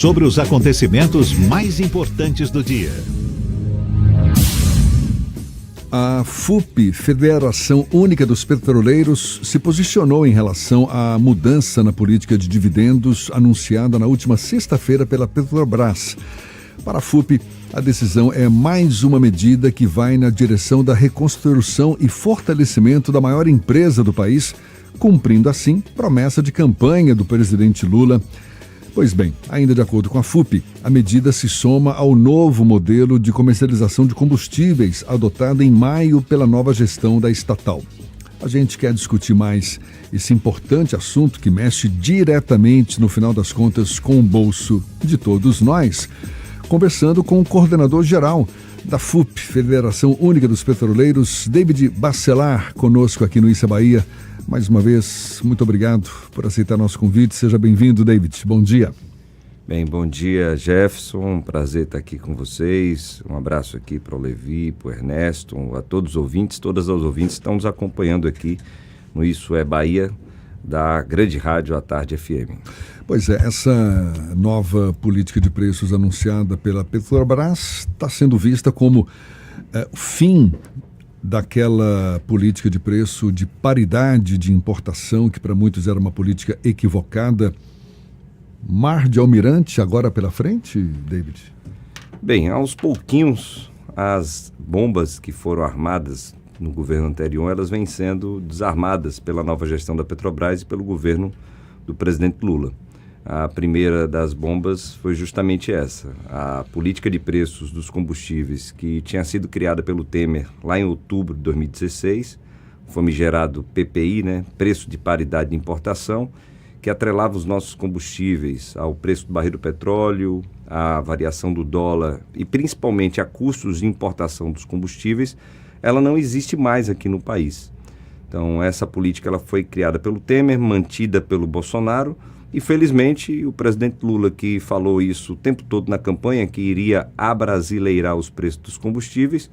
Sobre os acontecimentos mais importantes do dia. A FUP, Federação Única dos Petroleiros, se posicionou em relação à mudança na política de dividendos anunciada na última sexta-feira pela Petrobras. Para a FUP, a decisão é mais uma medida que vai na direção da reconstrução e fortalecimento da maior empresa do país, cumprindo assim promessa de campanha do presidente Lula. Pois bem, ainda de acordo com a FUP, a medida se soma ao novo modelo de comercialização de combustíveis adotado em maio pela nova gestão da estatal. A gente quer discutir mais esse importante assunto que mexe diretamente, no final das contas, com o bolso de todos nós, conversando com o coordenador-geral da FUP, Federação Única dos Petroleiros, David Bacelar, conosco aqui no Issa Bahia. Mais uma vez, muito obrigado por aceitar nosso convite. Seja bem-vindo, David. Bom dia. Bem, bom dia, Jefferson. Um prazer estar aqui com vocês. Um abraço aqui para o Levi, para o Ernesto, a todos os ouvintes, todas as ouvintes que estão nos acompanhando aqui no Isso é Bahia, da Grande Rádio à Tarde FM. Pois é, essa nova política de preços anunciada pela Petrobras está sendo vista como o fim daquela política de preço de paridade de importação, que para muitos era uma política equivocada. Mar de almirante agora pela frente, David? Bem, aos pouquinhos, as bombas que foram armadas no governo anterior, elas vêm sendo desarmadas pela nova gestão da Petrobras e pelo governo do presidente Lula. A primeira das bombas foi justamente essa, a política de preços dos combustíveis que tinha sido criada pelo Temer lá em outubro de 2016, famigerado PPI, Preço de Paridade de Importação, que atrelava os nossos combustíveis ao preço do barril do petróleo, à variação do dólar e principalmente a custos de importação dos combustíveis. Ela não existe mais aqui no país. Então essa política ela foi criada pelo Temer, mantida pelo Bolsonaro. E, felizmente, o presidente Lula, que falou isso o tempo todo na campanha, que iria abrasileirar os preços dos combustíveis,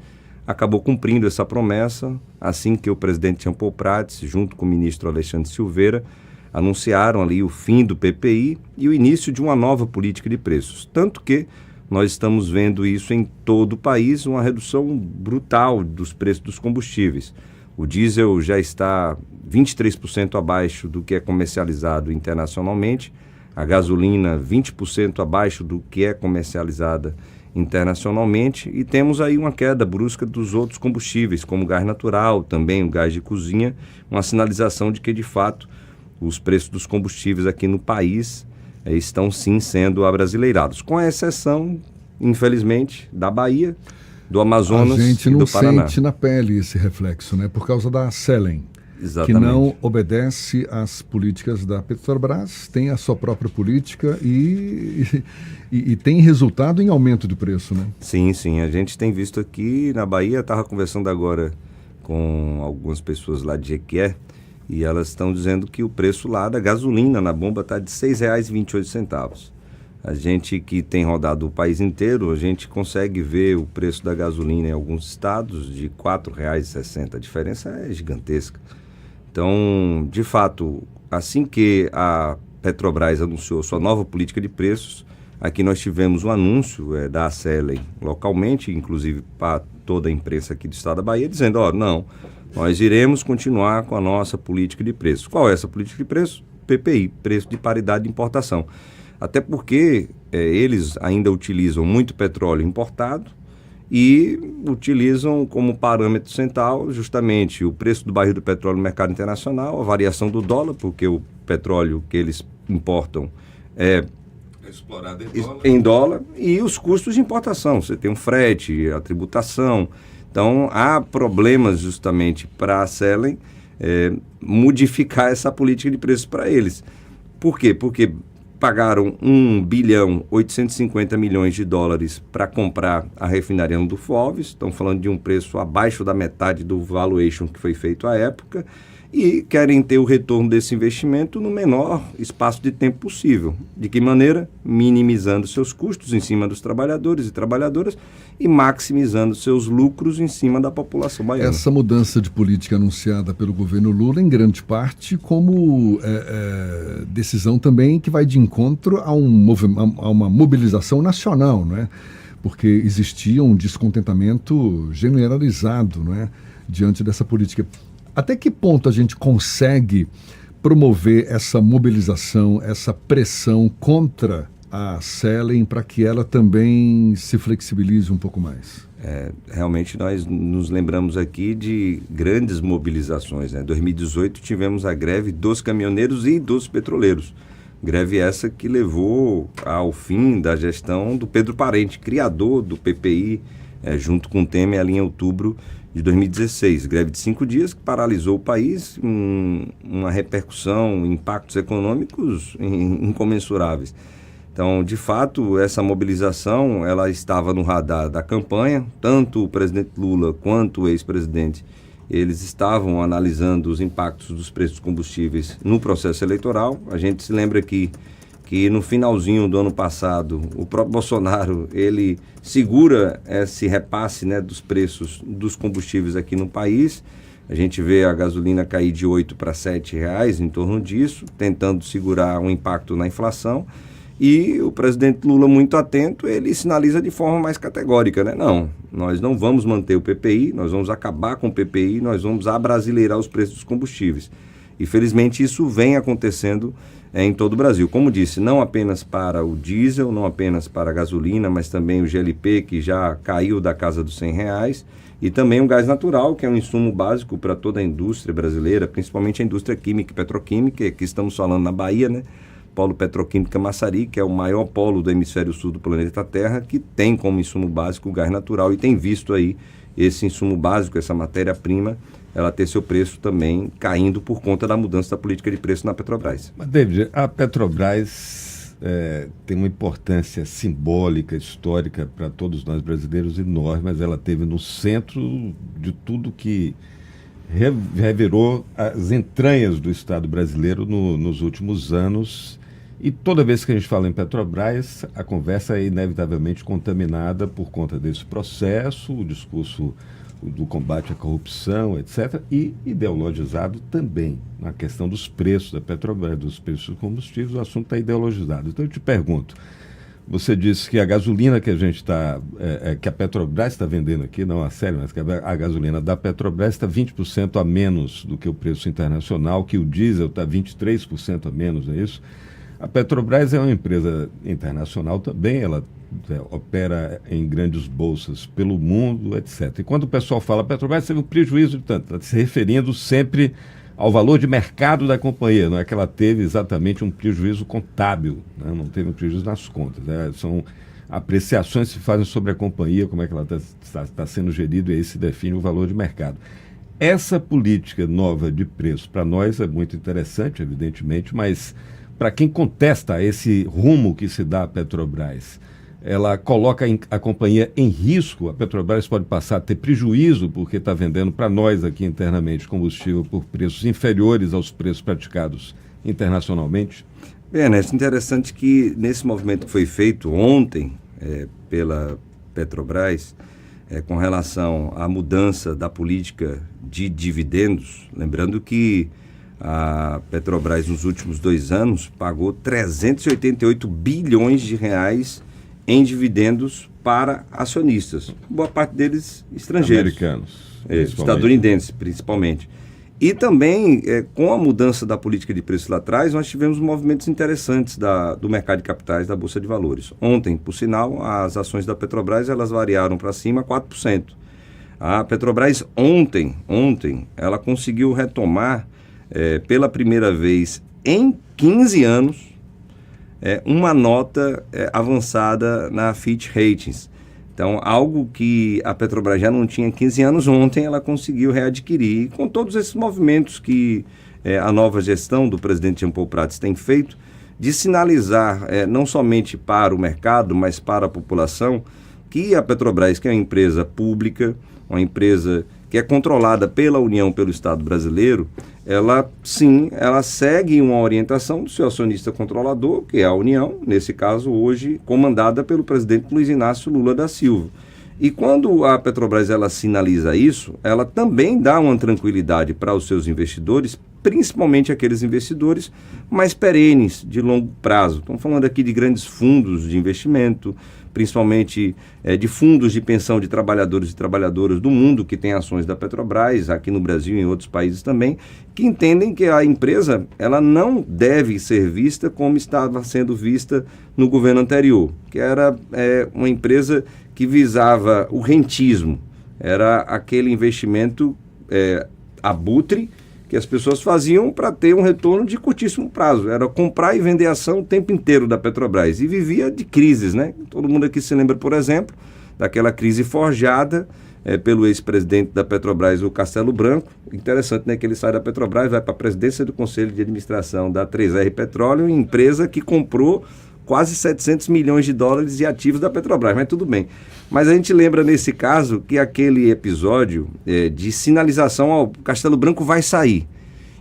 acabou cumprindo essa promessa, assim que o presidente Jean Paul Prats, junto com o ministro Alexandre Silveira, anunciaram ali o fim do PPI e o início de uma nova política de preços. Tanto que nós estamos vendo isso em todo o país, uma redução brutal dos preços dos combustíveis. O diesel já está 23% abaixo do que é comercializado internacionalmente, a gasolina 20% abaixo do que é comercializada internacionalmente e temos aí uma queda brusca dos outros combustíveis, como o gás natural, também o gás de cozinha, uma sinalização de que, de fato, os preços dos combustíveis aqui no país estão sim sendo abrasileirados, com a exceção, infelizmente, da Bahia, do Amazonas e do Paraná. A gente não sente na pele esse reflexo, por causa da Selen, que não obedece às políticas da Petrobras, tem a sua própria política e tem resultado em aumento de preço, Sim, a gente tem visto aqui na Bahia, estava conversando agora com algumas pessoas lá de Jequié, e elas estão dizendo que o preço lá da gasolina na bomba está de R$ 6,28. A gente que tem rodado o país inteiro, a gente consegue ver o preço da gasolina em alguns estados de R$ 4,60. A diferença é gigantesca. Então, de fato, assim que a Petrobras anunciou sua nova política de preços, aqui nós tivemos um anúncio da Acelen localmente, inclusive para toda a imprensa aqui do estado da Bahia, dizendo, não, nós iremos continuar com a nossa política de preços. Qual é essa política de preços? PPI, Preço de Paridade de Importação. Até porque eles ainda utilizam muito petróleo importado e utilizam como parâmetro central justamente o preço do barril do petróleo no mercado internacional, a variação do dólar, porque o petróleo que eles importam é explorado em dólar e os custos de importação. Você tem um frete, a tributação. Então, há problemas justamente para a Selen modificar essa política de preços para eles. Por quê? Porque pagaram 1,850 bilhões de dólares para comprar a refinaria do Alves. Estão falando de um preço abaixo da metade do valuation que foi feito à época. e querem ter o retorno desse investimento no menor espaço de tempo possível. De que maneira? Minimizando seus custos em cima dos trabalhadores e trabalhadoras e maximizando seus lucros em cima da população baiana. Essa mudança de política anunciada pelo governo Lula, em grande parte, como decisão também que vai de encontro a uma mobilização nacional, não é? Porque existia um descontentamento generalizado, não é, diante dessa política. Até que ponto a gente consegue promover essa mobilização, essa pressão contra a Selen para que ela também se flexibilize um pouco mais? Realmente nós nos lembramos aqui de grandes mobilizações, né? Em 2018 tivemos a greve dos caminhoneiros e dos petroleiros. Greve essa que levou ao fim da gestão do Pedro Parente, criador do PPI, junto com o Temer ali em outubro de 2016. Greve de 5 dias que paralisou o país, uma repercussão, impactos econômicos incomensuráveis. Então, de fato, essa mobilização ela estava no radar da campanha, tanto o presidente Lula quanto o ex-presidente, eles estavam analisando os impactos dos preços dos combustíveis no processo eleitoral. A gente se lembra aqui que no finalzinho do ano passado, o próprio Bolsonaro, ele segura esse repasse, né, dos preços dos combustíveis aqui no país. A gente vê a gasolina cair de R$ 8 para R$ 7, em torno disso, tentando segurar o impacto na inflação. E o presidente Lula, muito atento, ele sinaliza de forma mais categórica, né? Não, nós não vamos manter o PPI, nós vamos acabar com o PPI, nós vamos abrasileirar os preços dos combustíveis. E felizmente isso vem acontecendo em todo o Brasil. Como disse, não apenas para o diesel, não apenas para a gasolina, mas também o GLP, que já caiu da casa dos R$100, e também o gás natural, que é um insumo básico para toda a indústria brasileira, principalmente a indústria química e petroquímica, que estamos falando na Bahia, né? Polo Petroquímico Camaçari, que é o maior polo do hemisfério sul do planeta Terra, que tem como insumo básico o gás natural e tem visto aí esse insumo básico, essa matéria-prima, ela ter seu preço também caindo por conta da mudança da política de preço na Petrobras. Mas, David, a Petrobras tem uma importância simbólica, histórica para todos nós brasileiros enorme, mas ela esteve no centro de tudo que revirou as entranhas do Estado brasileiro nos últimos anos. E toda vez que a gente fala em Petrobras, a conversa é inevitavelmente contaminada por conta desse processo, o discurso do combate à corrupção, etc., e ideologizado também na questão dos preços da Petrobras, dos preços dos combustíveis, o assunto está ideologizado. Então eu te pergunto, você disse que a gasolina que a gente que a Petrobras está vendendo aqui, não a sério, mas que a gasolina da Petrobras está 20% a menos do que o preço internacional, que o diesel está 23% a menos, é isso? A Petrobras é uma empresa internacional também, ela opera em grandes bolsas pelo mundo, etc. E quando o pessoal fala Petrobras, teve um prejuízo de tanto, está se referindo sempre ao valor de mercado da companhia, não é que ela teve exatamente um prejuízo contábil, né? Não teve um prejuízo nas contas, né? São apreciações que se fazem sobre a companhia, como é que ela está sendo gerida, e aí se define o valor de mercado. Essa política nova de preço, para nós é muito interessante, evidentemente, mas para quem contesta esse rumo que se dá à Petrobras, ela coloca a companhia em risco. A Petrobras pode passar a ter prejuízo porque está vendendo para nós aqui internamente combustível por preços inferiores aos preços praticados internacionalmente? Bem, Ernesto, interessante que nesse movimento que foi feito ontem pela Petrobras, com relação à mudança da política de dividendos, lembrando que a Petrobras nos últimos 2 anos pagou 388 bilhões de reais em dividendos para acionistas, boa parte deles estrangeiros. Americanos. Estadunidenses, principalmente. E também, com a mudança da política de preço lá atrás, nós tivemos movimentos interessantes do mercado de capitais, da Bolsa de Valores. Ontem, por sinal, as ações da Petrobras elas variaram para cima 4%. A Petrobras ontem, ela conseguiu retomar pela primeira vez em 15 anos, uma nota avançada na Fitch Ratings. Então, algo que a Petrobras já não tinha 15 anos, ontem ela conseguiu readquirir. Com todos esses movimentos que a nova gestão do presidente Jean Paul Prats tem feito, de sinalizar não somente para o mercado, mas para a população, que a Petrobras, que é uma empresa pública, uma empresa que é controlada pela União, pelo Estado brasileiro, ela segue uma orientação do seu acionista controlador, que é a União, nesse caso hoje comandada pelo presidente Luiz Inácio Lula da Silva. E quando a Petrobras ela sinaliza isso, ela também dá uma tranquilidade para os seus investidores, principalmente aqueles investidores mais perenes, de longo prazo. Estamos falando aqui de grandes fundos de investimento, principalmente de fundos de pensão de trabalhadores e trabalhadoras do mundo que têm ações da Petrobras, aqui no Brasil e em outros países também, que entendem que a empresa ela não deve ser vista como estava sendo vista no governo anterior, que era uma empresa que visava o rentismo, era aquele investimento abutre que as pessoas faziam para ter um retorno de curtíssimo prazo. Era comprar e vender ação o tempo inteiro da Petrobras. E vivia de crises, né? Todo mundo aqui se lembra, por exemplo, daquela crise forjada pelo ex-presidente da Petrobras, o Castelo Branco. Interessante, né? Que ele sai da Petrobras, vai para a presidência do Conselho de Administração da 3R Petróleo, empresa que comprou quase 700 milhões de dólares de ativos da Petrobras, mas tudo bem. Mas a gente lembra nesse caso que aquele episódio de sinalização ao Castelo Branco vai sair.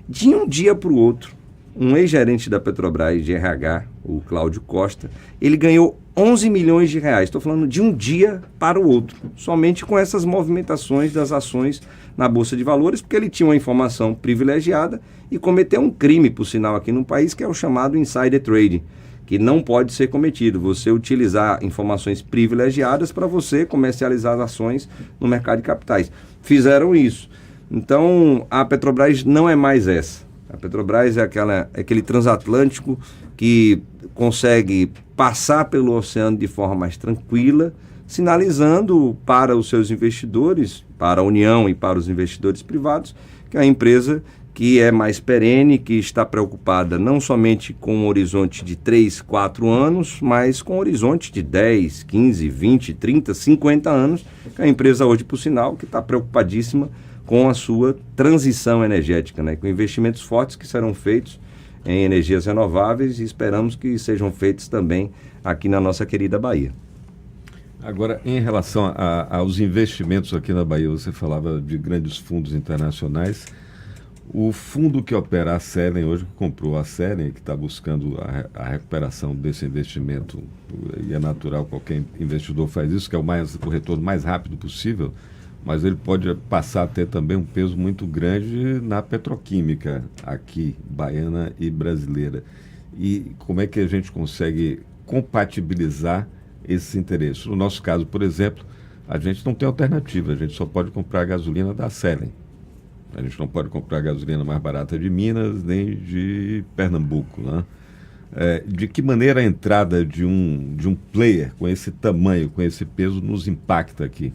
De um dia para o outro, um ex-gerente da Petrobras, de RH, o Cláudio Costa, ele ganhou 11 milhões de reais. Estou falando de um dia para o outro, somente com essas movimentações das ações na Bolsa de Valores, porque ele tinha uma informação privilegiada e cometeu um crime, por sinal, aqui no país, que é o chamado insider trading, que não pode ser cometido, você utilizar informações privilegiadas para você comercializar as ações no mercado de capitais. Fizeram isso. Então, a Petrobras não é mais essa. A Petrobras é aquele transatlântico que consegue passar pelo oceano de forma mais tranquila, sinalizando para os seus investidores, para a União e para os investidores privados, que é uma empresa que é mais perene, que está preocupada não somente com um horizonte de 3, 4 anos, mas com um horizonte de 10, 15, 20, 30, 50 anos, que é a empresa hoje, por sinal, que está preocupadíssima com a sua transição energética, né? Com investimentos fortes que serão feitos em energias renováveis e esperamos que sejam feitos também aqui na nossa querida Bahia. Agora, em relação aos investimentos aqui na Bahia, você falava de grandes fundos internacionais. O fundo que opera a Selen, hoje que comprou a Selen, que está buscando a recuperação desse investimento, e é natural, qualquer investidor faz isso, que é o retorno mais rápido possível, mas ele pode passar a ter também um peso muito grande na petroquímica aqui, baiana e brasileira. E como é que a gente consegue compatibilizar esses interesses? No nosso caso, por exemplo, a gente não tem alternativa, a gente só pode comprar a gasolina da Selen. A gente não pode comprar a gasolina mais barata de Minas nem de Pernambuco, né? De que maneira a entrada de um player com esse tamanho, com esse peso, nos impacta aqui?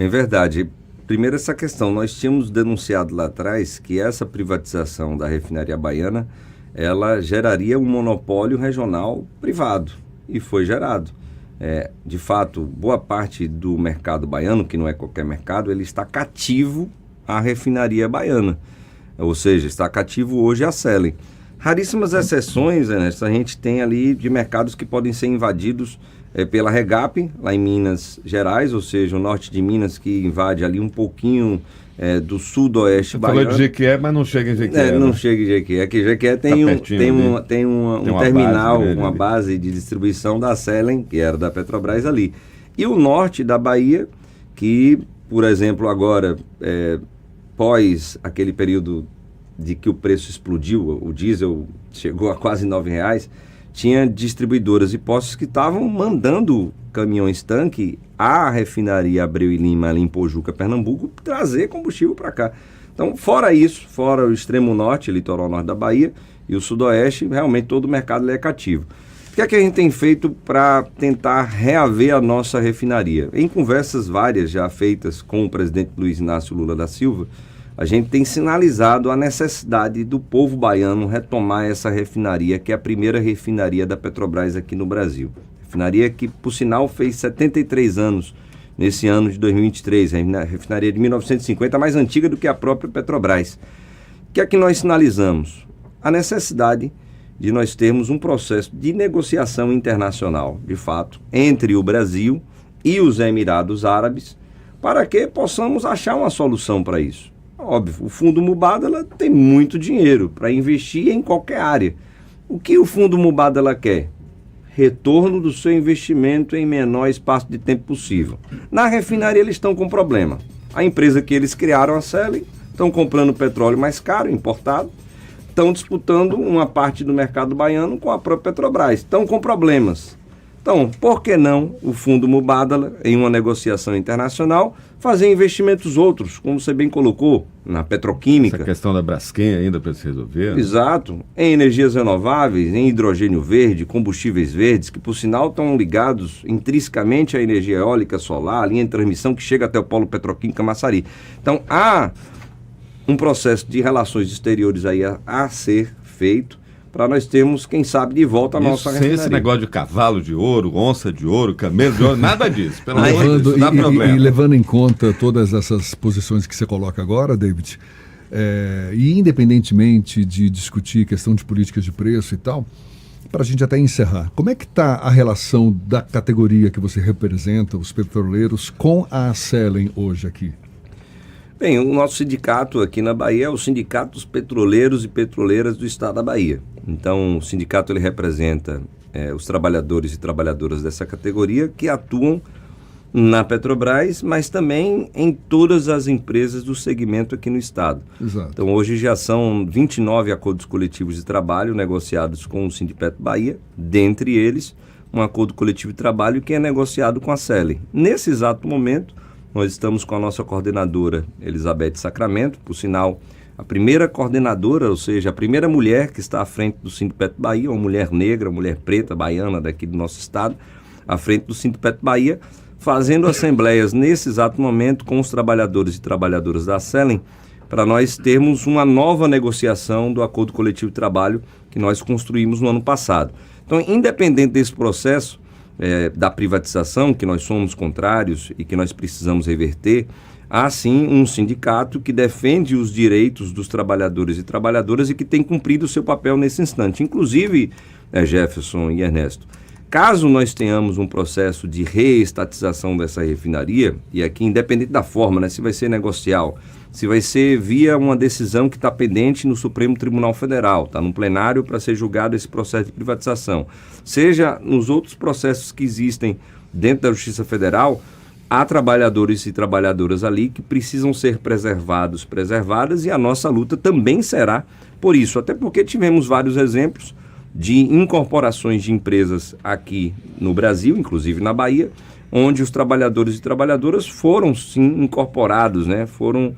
É verdade. Primeiro, essa questão. Nós tínhamos denunciado lá atrás que essa privatização da refinaria baiana, ela geraria um monopólio regional privado. E foi gerado. De fato, boa parte do mercado baiano, que não é qualquer mercado, ele está cativo à refinaria baiana. Ou seja, está cativo hoje a Selen. Raríssimas exceções, Ernesto, a gente tem ali de mercados que podem ser invadidos pela Regap, lá em Minas Gerais, ou seja, o norte de Minas, que invade ali um pouquinho do sudoeste baiano. Falou de Jequié, mas não chega em Jequié. Não chega em Jequié. Aqui Jequié tem um terminal, uma base de distribuição da Selen, que era da Petrobras ali. E o norte da Bahia, que, por exemplo, agora, pós aquele período de que o preço explodiu, o diesel chegou a quase R$9, tinha distribuidoras e postos que estavam mandando caminhões-tanque à refinaria Abreu e Lima, ali em Pojuca, Pernambuco, trazer combustível para cá. Então, fora isso, fora o extremo norte, litoral norte da Bahia, e o sudoeste, realmente todo o mercado é cativo. O que é que a gente tem feito para tentar reaver a nossa refinaria? Em conversas várias já feitas com o presidente Luiz Inácio Lula da Silva, a gente tem sinalizado a necessidade do povo baiano retomar essa refinaria, que é a primeira refinaria da Petrobras aqui no Brasil. Refinaria que, por sinal, fez 73 anos nesse ano de 2023. A refinaria de 1950, mais antiga do que a própria Petrobras. O que é que nós sinalizamos? A necessidade de nós termos um processo de negociação internacional, de fato, entre o Brasil e os Emirados Árabes, para que possamos achar uma solução para isso. Óbvio, o fundo Mubadala tem muito dinheiro para investir em qualquer área. O que o fundo Mubadala quer? Retorno do seu investimento em menor espaço de tempo possível. Na refinaria eles estão com problema. A empresa que eles criaram, a Selen, estão comprando petróleo mais caro, importado, estão disputando uma parte do mercado baiano com a própria Petrobras, estão com problemas. Então, por que não o fundo Mubadala, em uma negociação internacional, fazer investimentos outros, como você bem colocou, na petroquímica? Essa questão da Braskem ainda para se resolver. Né? Exato. Em energias renováveis, em hidrogênio verde, combustíveis verdes, que por sinal estão ligados intrinsecamente à energia eólica, solar, a linha de transmissão que chega até o polo petroquímico Camaçari. Então, há um processo de relações exteriores aí a ser feito, para nós termos, quem sabe, de volta a nossa refinaria. Sem esse negócio de cavalo de ouro, onça de ouro, camelo de ouro, nada disso. Pelo amor de Deus, dá problema. E levando em conta todas essas posições que você coloca agora, David, e independentemente de discutir questão de políticas de preço e tal, para a gente até encerrar, como é que está a relação da categoria que você representa, os petroleiros, com a Selen hoje aqui? Bem, o nosso sindicato aqui na Bahia é o Sindicato dos Petroleiros e Petroleiras do Estado da Bahia. Então, o sindicato ele representa os trabalhadores e trabalhadoras dessa categoria que atuam na Petrobras, mas também em todas as empresas do segmento aqui no Estado. Exato. Então, hoje já são 29 acordos coletivos de trabalho negociados com o Sindipetro Bahia, dentre eles um acordo coletivo de trabalho que é negociado com a Selen. Nesse exato momento, nós estamos com a nossa coordenadora, Elizabeth Sacramento, por sinal, a primeira coordenadora, ou seja, a primeira mulher que está à frente do Sindipetro Bahia, uma mulher negra, uma mulher preta, baiana daqui do nosso estado, à frente do Sindipetro Bahia, fazendo assembleias nesse exato momento com os trabalhadores e trabalhadoras da Selen, para nós termos uma nova negociação do acordo coletivo de trabalho que nós construímos no ano passado. Então, independente desse processo, da privatização, que nós somos contrários e que nós precisamos reverter, há sim um sindicato que defende os direitos dos trabalhadores e trabalhadoras e que tem cumprido o seu papel nesse instante. Inclusive, Jefferson e Ernesto, caso nós tenhamos um processo de reestatização dessa refinaria, e aqui independente da forma, né, se vai ser negocial, se vai ser via uma decisão que está pendente no Supremo Tribunal Federal, está no plenário para ser julgado esse processo de privatização, seja nos outros processos que existem dentro da Justiça Federal, há trabalhadores e trabalhadoras ali que precisam ser preservadas, e a nossa luta também será por isso, até porque tivemos vários exemplos de incorporações de empresas aqui no Brasil, inclusive na Bahia, onde os trabalhadores e trabalhadoras foram sim incorporados, né? Foram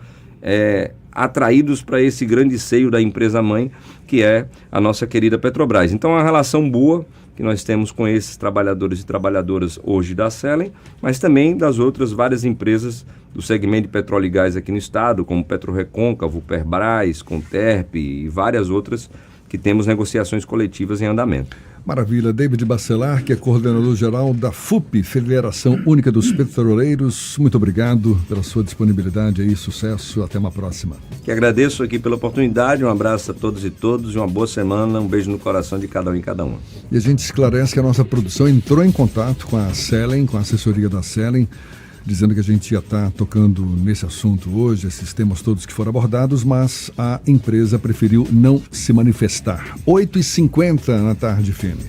atraídos para esse grande seio da empresa-mãe, que é a nossa querida Petrobras. Então, é uma relação boa que nós temos com esses trabalhadores e trabalhadoras hoje da Selen, mas também das outras várias empresas do segmento de petróleo e gás aqui no estado, como PetroRecôncavo, Perbras, Conterp e várias outras que temos negociações coletivas em andamento. Maravilha. David Bacelar, que é coordenador-geral da FUP, Federação Única dos Petroleiros. Muito obrigado pela sua disponibilidade aí, sucesso, até uma próxima. Que agradeço aqui pela oportunidade, um abraço a todos e todas, uma boa semana, um beijo no coração de cada um e cada uma. E a gente esclarece que a nossa produção entrou em contato com a Selen, com a assessoria da Selen, dizendo que a gente ia estar tocando nesse assunto hoje, esses temas todos que foram abordados, mas a empresa preferiu não se manifestar. 8h50 na tarde, firme.